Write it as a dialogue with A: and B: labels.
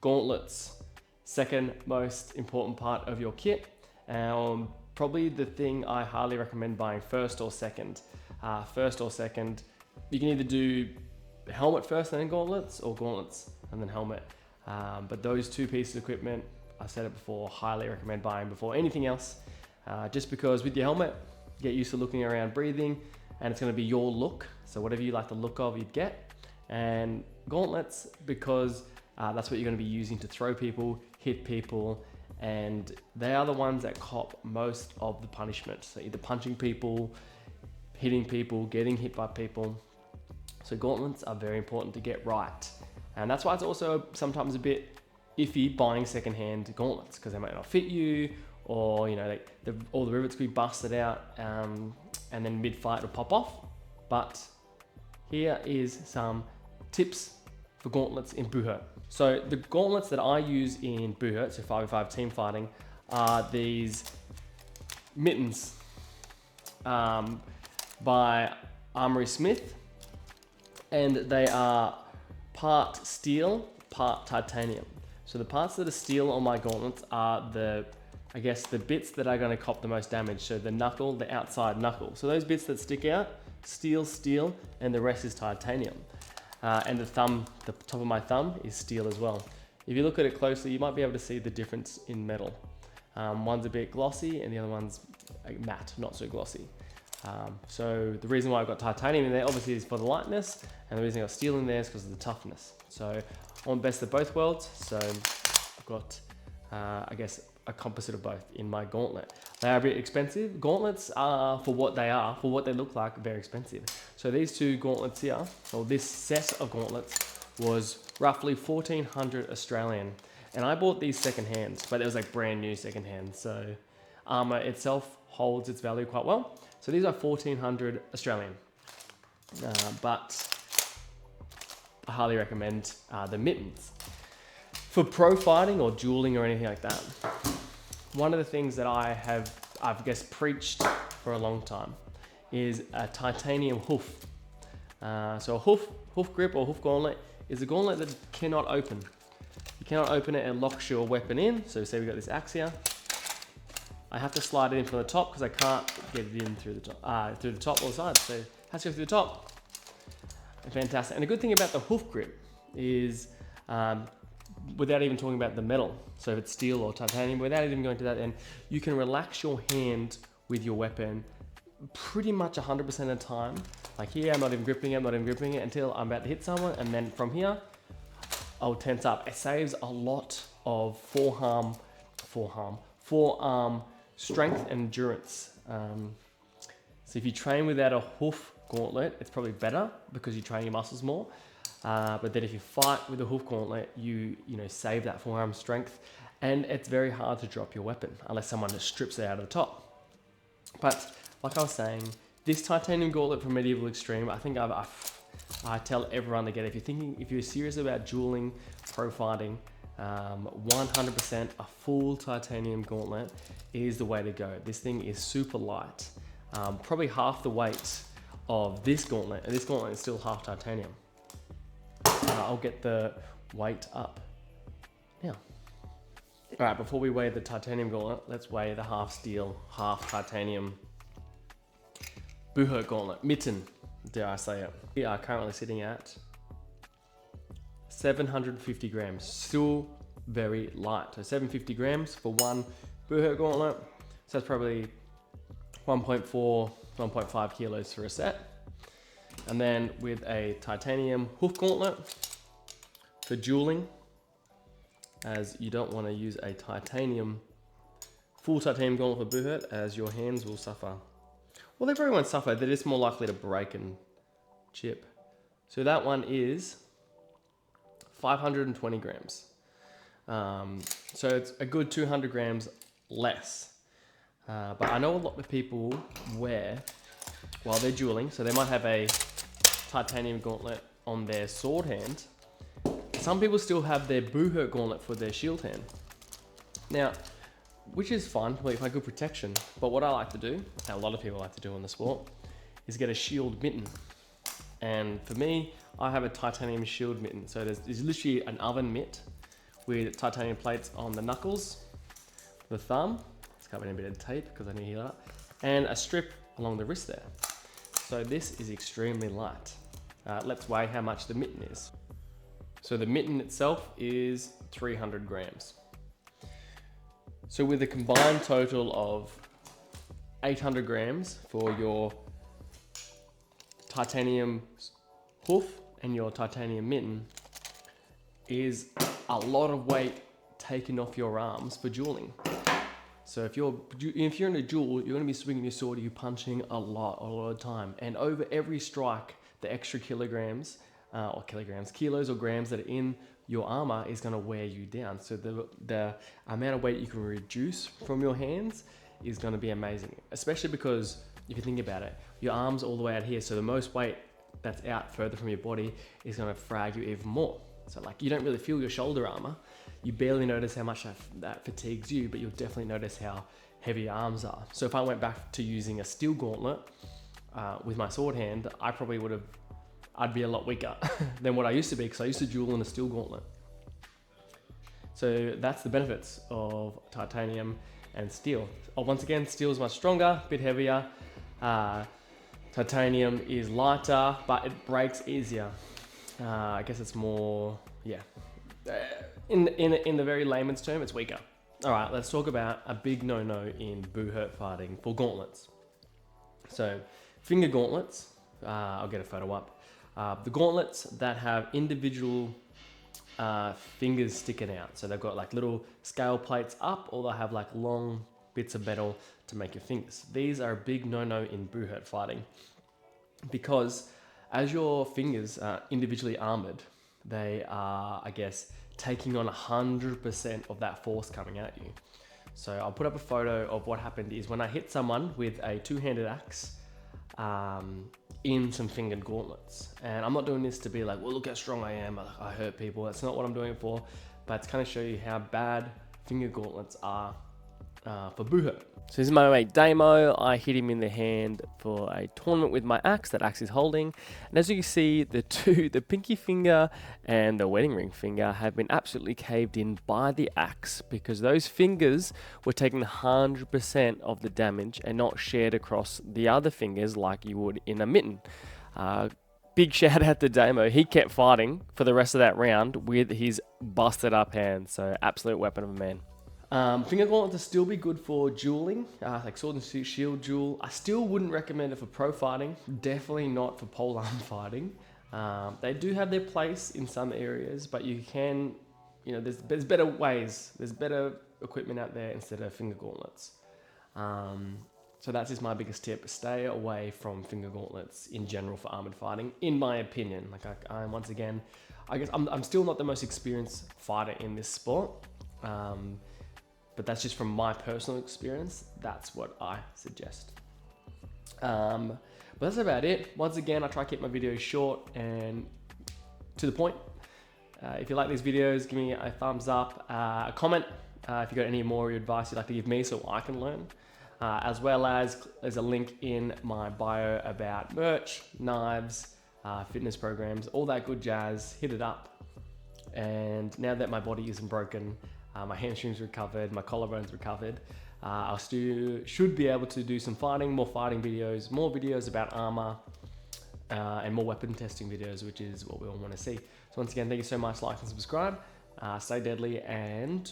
A: gauntlets, second most important part of your kit. Probably the thing I highly recommend buying first or second. You can either do helmet first and then gauntlets, or gauntlets and then helmet. But those two pieces of equipment, I've said it before, highly recommend buying before anything else. Just because with your helmet, you get used to looking around, breathing, and it's going to be your look. So whatever you like the look of, you'd get. And gauntlets, because that's what you're going to be using to throw people, hit people, and they are the ones that cop most of the punishment. So either punching people, hitting people, getting hit by people. So gauntlets are very important to get right. And that's why it's also sometimes a bit iffy buying secondhand gauntlets, because they might not fit you, or all the rivets could be busted out, and then mid-fight will pop off. But here is some tips for gauntlets in Buhurt. So the gauntlets that I use in Buhurt, so 5v5 team fighting, are these mittens by Armory Smith, and they are part steel, part titanium. So the parts that are steel on my gauntlets are the bits that are going to cop the most damage. So the knuckle, the outside knuckle. So those bits that stick out, steel, and the rest is titanium. And the thumb, the top of my thumb is steel as well. If you look at it closely, you might be able to see the difference in metal. One's a bit glossy and the other one's matte, not so glossy. So the reason why I've got titanium in there obviously is for the lightness, and the reason I got steel in there is because of the toughness. So I want best of both worlds. So I've got, a composite of both in my gauntlet. They are a bit expensive. Gauntlets are, for what they look like, very expensive. So these two gauntlets here, or this set of gauntlets, was roughly 1400 Australian. And I bought these secondhand, but it was like brand new secondhand. So armor itself holds its value quite well. So these are 1400 Australian. But I highly recommend the mittens. For pro fighting or dueling or anything like that, one of the things that I've preached for a long time is a titanium hoof. So a hoof grip or hoof gauntlet is a gauntlet that cannot open. You cannot open it and locks your weapon in. So say we got this axe here. I have to slide it in from the top because I can't get it in through the top or the sides. So it has to go through the top. Fantastic. And the good thing about the hoof grip is, without even talking about the metal, so if it's steel or titanium, without even going to that end, you can relax your hand with your weapon pretty much 100% of the time. Like here, I'm not even gripping it until I'm about to hit someone, and then from here, I'll tense up. It saves a lot of forearm strength and endurance. So if you train without a hoof gauntlet, it's probably better because you train your muscles more. But then if you fight with a hoof gauntlet, you save that forearm strength, and it's very hard to drop your weapon unless someone just strips it out of the top. But like I was saying, this titanium gauntlet from Medieval Extreme, I think I tell everyone to get it. If you're serious about dueling, pro fighting, 100% a full titanium gauntlet is the way to go. This thing is super light, probably half the weight of this gauntlet, and this gauntlet is still half titanium. I'll get the weight up now. All right, before we weigh the titanium gauntlet, let's weigh the half steel, half titanium Buhurt gauntlet, mitten, dare I say it. We are currently sitting at 750 grams, still very light. So 750 grams for one Buhurt gauntlet. So that's probably 1.4, 1.5 kilos for a set. And then with a titanium hoof gauntlet for dueling, as you don't want to use a full titanium gauntlet for Buhurt, as your hands will suffer. Well, they very won't suffer, they're just more likely to break and chip. So that one is 520 grams. So it's a good 200 grams less. But I know a lot of people wear while they're dueling, so they might have a titanium gauntlet on their sword hand. Some people still have their Buhurt gauntlet for their shield hand. Now, which is fine, like good protection, but what I like to do, and a lot of people like to do in the sport, is get a shield mitten. And for me, I have a titanium shield mitten. So there's literally an oven mitt with titanium plates on the knuckles, the thumb, it's covered in a bit of tape because I need to heal that, and a strip along the wrist there. So this is extremely light. Let's weigh how much the mitten is. So the mitten itself is 300 grams. So with a combined total of 800 grams for your titanium hoof and your titanium mitten is a lot of weight taken off your arms for dueling. So if you're in a duel, you're gonna be swinging your sword, you're punching a lot of time. And over every strike, the extra kilos or grams that are in your armor is gonna wear you down. So the amount of weight you can reduce from your hands is gonna be amazing. Especially because if you think about it, your arm's all the way out here. So the most weight that's out further from your body is gonna frag you even more. So like you don't really feel your shoulder armor. You barely notice how much that fatigues you, but you'll definitely notice how heavy your arms are. So if I went back to using a steel gauntlet with my sword hand, I'd be a lot weaker than what I used to be, because I used to duel in a steel gauntlet. So that's the benefits of titanium and steel. Once again, steel is much stronger, a bit heavier. Titanium is lighter, but it breaks easier. I guess it's more, yeah. In the very layman's term, it's weaker. All right, let's talk about a big no-no in Buhurt fighting for gauntlets. So finger gauntlets, I'll get a photo up. The gauntlets that have individual fingers sticking out. So they've got like little scale plates up, or they'll have like long bits of metal to make your fingers. These are a big no-no in Buhurt fighting, because as your fingers are individually armored, they are, I guess, taking on 100% of that force coming at you. So I'll put up a photo of what happened is when I hit someone with a two-handed axe in some fingered gauntlets. And I'm not doing this to be like, well, look how strong I am, I hurt people. That's not what I'm doing it for, but to kind of show you how bad finger gauntlets are for Buhurt. So this is my mate Damo. I hit him in the hand for a tournament with my axe that axe is holding. And as you can see, the pinky finger and the wedding ring finger have been absolutely caved in by the axe, because those fingers were taking 100% of the damage and not shared across the other fingers like you would in a mitten. Big shout out to Damo. He kept fighting for the rest of that round with his busted up hand. So absolute weapon of a man. Finger gauntlets will still be good for dueling, like sword and shield duel. I still wouldn't recommend it for pro fighting, definitely not for polearm fighting. They do have their place in some areas, but you can, there's better ways, there's better equipment out there instead of finger gauntlets. So that's just my biggest tip. Stay away from finger gauntlets in general for armored fighting, in my opinion. Like once again, I guess I'm still not the most experienced fighter in this sport. But that's just from my personal experience. That's what I suggest. But that's about it. Once again, I try to keep my videos short and to the point. If you like these videos, give me a thumbs up, a comment if you got any more advice you'd like to give me so I can learn. As well as there's a link in my bio about merch, knives, fitness programs, all that good jazz. Hit it up. And now that my body isn't broken, my hamstrings recovered, my collarbones recovered, I should be able to do some fighting, more fighting videos, more videos about armor, and more weapon testing videos, which is what we all want to see. So once again, thank you so much. Like and subscribe. Stay deadly, and